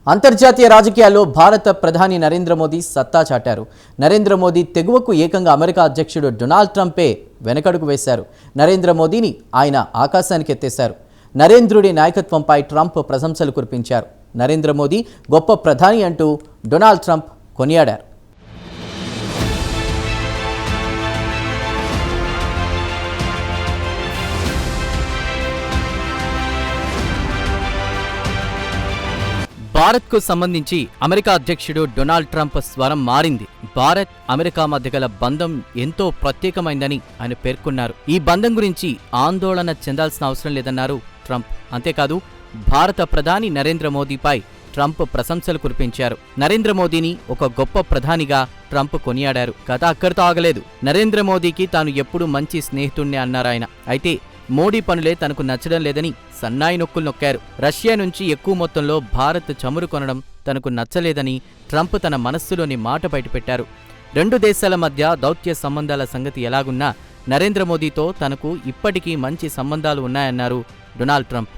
అంతర్జాతీయ రాజకీయాల్లో భారత ప్రధాని నరేంద్ర మోదీ సత్తా చాటారు. నరేంద్ర మోదీ తెగువకు ఏకంగా అమెరికా అధ్యక్షుడు డొనాల్డ్ ట్రంపే వెనకడుగు వేశారు. నరేంద్ర మోదీని ఆయన ఆకాశానికి ఎత్తేశారు. నరేంద్రుడి నాయకత్వంపై ట్రంప్ ప్రశంసలు కురిపించారు. నరేంద్ర మోదీ గొప్ప ప్రధాని అంటూ డొనాల్డ్ ట్రంప్ కొనియాడారు. భారత్కు సంబంధించి అమెరికా అధ్యక్షుడు డొనాల్డ్ ట్రంప్ స్వరం మారింది. భారత్ అమెరికా మధ్య గల బంధం ఎంతో ప్రత్యేకమైందని ఆయన పేర్కొన్నారు. ఈ బంధం గురించి ఆందోళన చెందాల్సిన అవసరం లేదన్నారు ట్రంప్. అంతేకాదు భారత ప్రధాని నరేంద్ర మోదీపై ట్రంప్ ప్రశంసలు కురిపించారు. నరేంద్ర మోదీని ఒక గొప్ప ప్రధానిగా ట్రంప్ కొనియాడారు. కథ అక్కడితో ఆగలేదు. నరేంద్ర మోదీకి తాను ఎప్పుడూ మంచి స్నేహితుణ్ణి అన్నారాయన. అయితే మోడీ పనులే తనకు నచ్చడం లేదని సన్నాయి నొక్కులు నొక్కారు. రష్యా నుంచి ఎక్కువ మొత్తంలో భారత్ చమురు కొనడం తనకు నచ్చలేదని ట్రంప్ తన మనస్సులోని మాట బయటపెట్టారు. రెండు దేశాల మధ్య దౌత్య సంబంధాల సంగతి ఎలాగున్నా నరేంద్ర మోదీతో తనకు ఇప్పటికీ మంచి సంబంధాలు ఉన్నాయన్నారు డొనాల్డ్ ట్రంప్.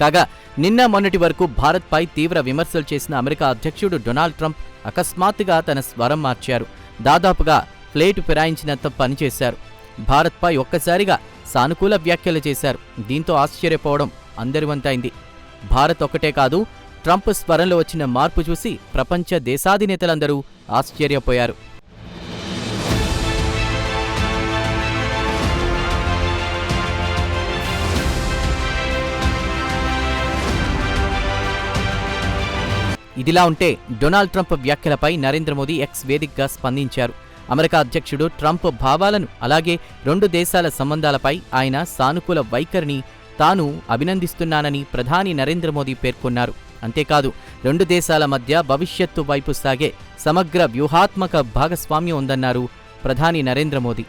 కాగా నిన్న మొన్నటి వరకు భారత్పై తీవ్ర విమర్శలు చేసిన అమెరికా అధ్యక్షుడు డొనాల్డ్ ట్రంప్ అకస్మాత్తుగా తన స్వరం మార్చారు. దాదాపుగా ప్లేటు ఫిరాయించినంత పనిచేశారు. భారత్పై ఒక్కసారిగా సానుకూల వ్యాఖ్యలు చేశారు. దీంతో ఆశ్చర్యపోవడం అందరి వంతైంది. భారత్ ఒక్కటే కాదు, ట్రంప్ స్వరంలో వచ్చిన మార్పు చూసి ప్రపంచ దేశాధినేతలందరూ ఆశ్చర్యపోయారు. ఇదిలా ఉంటే డొనాల్డ్ ట్రంప్ వ్యాఖ్యలపై నరేంద్ర మోదీ ఎక్స్ వేదికగా స్పందించారు. అమెరికా అధ్యక్షుడు ట్రంప్ భావాలను అలాగే రెండు దేశాల సంబంధాలపై ఆయన సానుకూల వైఖరిని తాను అభినందిస్తున్నానని ప్రధాని నరేంద్ర మోదీ పేర్కొన్నారు. అంతేకాదు రెండు దేశాల మధ్య భవిష్యత్తు వైపు సాగే సమగ్ర వ్యూహాత్మక భాగస్వామ్యం ఉందన్నారు ప్రధాని నరేంద్ర మోదీ.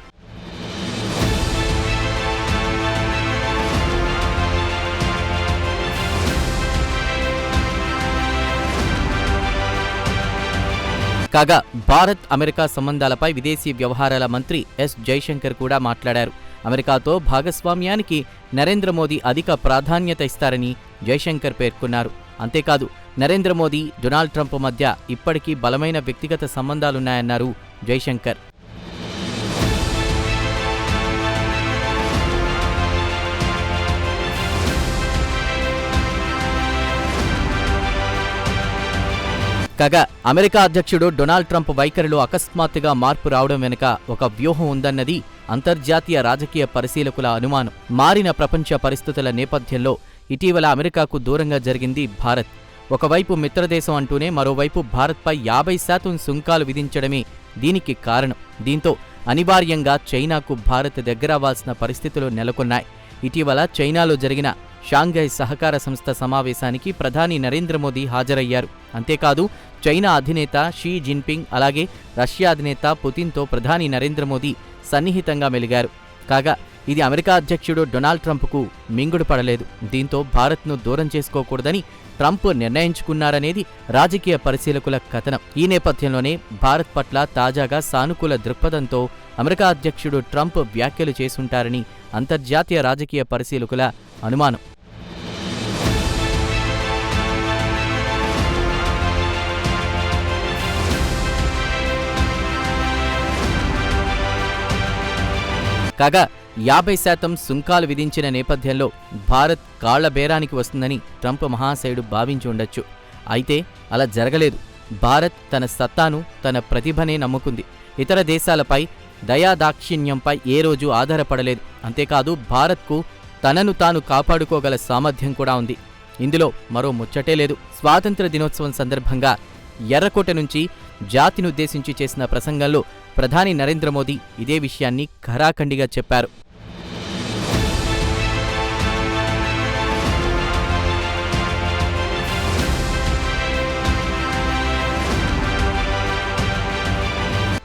కాగా భారత్ అమెరికా సంబంధాలపై విదేశీ వ్యవహారాల మంత్రి ఎస్ జైశంకర్ కూడా మాట్లాడారు. అమెరికాతో భాగస్వామ్యానికి నరేంద్ర మోదీ అధిక ప్రాధాన్యత ఇస్తారని జైశంకర్ పేర్కొన్నారు. అంతేకాదు నరేంద్ర మోదీ డొనాల్డ్ ట్రంప్ మధ్య ఇప్పటికీ బలమైన వ్యక్తిగత సంబంధాలున్నాయన్నారు జైశంకర్. కాగా అమెరికా అధ్యక్షుడు డొనాల్డ్ ట్రంప్ వైఖరిలో అకస్మాత్తుగా మార్పు రావడం వెనుక ఒక వ్యూహం ఉందన్నది అంతర్జాతీయ రాజకీయ పరిశీలకుల అనుమానం. మారిన ప్రపంచ పరిస్థితుల నేపథ్యంలో ఇటీవల అమెరికాకు దూరంగా జరిగింది భారత్. ఒకవైపు మిత్రదేశం అంటూనే మరోవైపు భారత్పై 50% సుంకాలు విధించడమే దీనికి కారణం. దీంతో అనివార్యంగా చైనాకు భారత్ దగ్గరవ్వాల్సిన పరిస్థితులు నెలకొన్నాయి. ఇటీవల చైనాలో జరిగిన షాంఘై సహకార సంస్థ సమావేశానికి ప్రధాని నరేంద్ర మోదీ హాజరయ్యారు. అంతేకాదు చైనా అధినేత షీ జిన్పింగ్ అలాగే రష్యా అధినేత పుతిన్తో ప్రధాని నరేంద్ర మోదీ సన్నిహితంగా మెలిగారు. కాగా ఇది అమెరికా అధ్యక్షుడు డొనాల్డ్ ట్రంప్కు మింగుడు పడలేదు. దీంతో భారత్ను దూరం చేసుకోకూడదని ట్రంప్ నిర్ణయించుకున్నారనేది రాజకీయ పరిశీలకుల కథనం. ఈ నేపథ్యంలోనే భారత్ పట్ల తాజాగా సానుకూల దృక్పథంతో అమెరికా అధ్యక్షుడు ట్రంప్ వ్యాఖ్యలు చేసుంటారని అంతర్జాతీయ రాజకీయ పరిశీలకుల అనుమానం. కాగా 50% సుంకాలు విధించిన నేపథ్యంలో భారత్ కాళ్ల బేరానికి వస్తుందని ట్రంప్ మహాశయుడు భావించి ఉండొచ్చు. అయితే అలా జరగలేదు. భారత్ తన సత్తాను, తన ప్రతిభనే నమ్ముకుంది. ఇతర దేశాలపై దయాదాక్షిణ్యంపై ఏ రోజు ఆధారపడలేదు. అంతేకాదు భారత్కు తనను తాను కాపాడుకోగల సామర్థ్యం కూడా ఉంది. ఇందులో మరో ముచ్చటే లేదు. స్వాతంత్ర దినోత్సవం సందర్భంగా ఎర్రకోట నుంచి జాతినుద్దేశించి చేసిన ప్రసంగంలో ప్రధాని నరేంద్ర మోదీ ఇదే విషయాన్ని ఖరాఖండిగా చెప్పారు.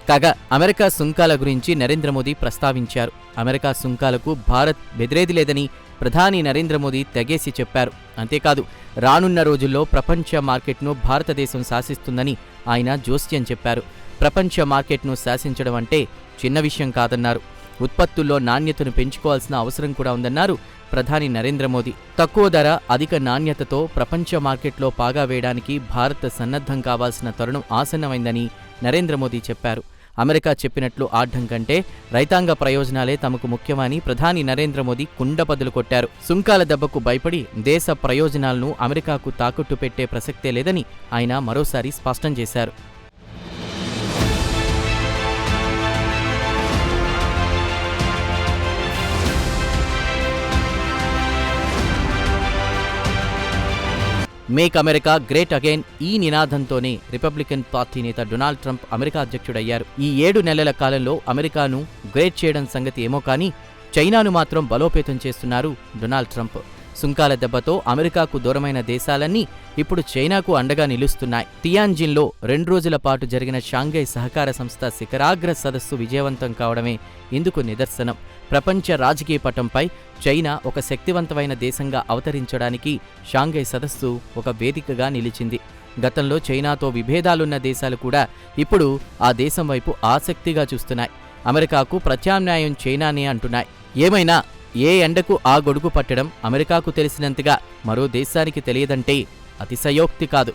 కాగా అమెరికా సుంకాల గురించి నరేంద్ర మోదీ ప్రస్తావించారు. అమెరికా సుంకాలకు భారత్ బెదిరేది లేదని ప్రధాని నరేంద్ర మోదీ తెగేసి చెప్పారు. అంతేకాదు రానున్న రోజుల్లో ప్రపంచ మార్కెట్ను భారతదేశం శాసిస్తుందని ఆయన జోస్యం చెప్పారు. ప్రపంచ మార్కెట్ను శాసించడం అంటే చిన్న విషయం కాదన్నారు. ఉత్పత్తుల్లో నాణ్యతను పెంచుకోవాల్సిన అవసరం కూడా ఉందన్నారు ప్రధాని నరేంద్ర మోదీ. తక్కువ ధర, అధిక నాణ్యతతో ప్రపంచ మార్కెట్లో పాగా వేయడానికి భారత్ సన్నద్ధం కావాల్సిన తరుణం ఆసన్నమైందని నరేంద్ర మోదీ చెప్పారు. అమెరికా చెప్పినట్లు ఆడ్డం కంటే రైతాంగ ప్రయోజనాలే తమకు ముఖ్యమని ప్రధాని నరేంద్ర మోదీ కుండబద్దలు కొట్టారు. సుంకాల దెబ్బకు భయపడి దేశ ప్రయోజనాలను అమెరికాకు తాకట్టు పెట్టే ప్రసక్తే లేదని ఆయన మరోసారి స్పష్టం చేశారు. మేక్ అమెరికా గ్రేట్ అగైన్ ఈ నినాదంతోనే రిపబ్లికన్ పార్టీ నేత డొనాల్డ్ ట్రంప్ అమెరికా అధ్యక్షుడయ్యారు. ఈ 7 నెలల కాలంలో అమెరికాను గ్రేట్ చేయడం సంగతి ఏమో కానీ చైనాను మాత్రం బలోపేతం చేస్తున్నారు డొనాల్డ్ ట్రంప్. సుంకాల దెబ్బతో అమెరికాకు దూరమైన దేశాలన్నీ ఇప్పుడు చైనాకు అండగా నిలుస్తున్నాయి. తియాన్జిన్లో 2 రోజుల పాటు జరిగిన షాంఘై సహకార సంస్థ శిఖరాగ్ర సదస్సు విజయవంతం కావడమే ఇందుకు నిదర్శనం. ప్రపంచ రాజకీయ పటంపై చైనా ఒక శక్తివంతమైన దేశంగా అవతరించడానికి షాంఘై సదస్సు ఒక వేదికగా నిలిచింది. గతంలో చైనాతో విభేదాలున్న దేశాలు కూడా ఇప్పుడు ఆ దేశం వైపు ఆసక్తిగా చూస్తున్నాయి. అమెరికాకు ప్రత్యామ్నాయం చైనానే అంటున్నాయి. ఏమైనా ఏ ఎండకు ఆ గొడుగు పట్టడం అమెరికాకు తెలిసినంతగా మరో దేశానికి తెలియదంటే అతిశయోక్తి కాదు.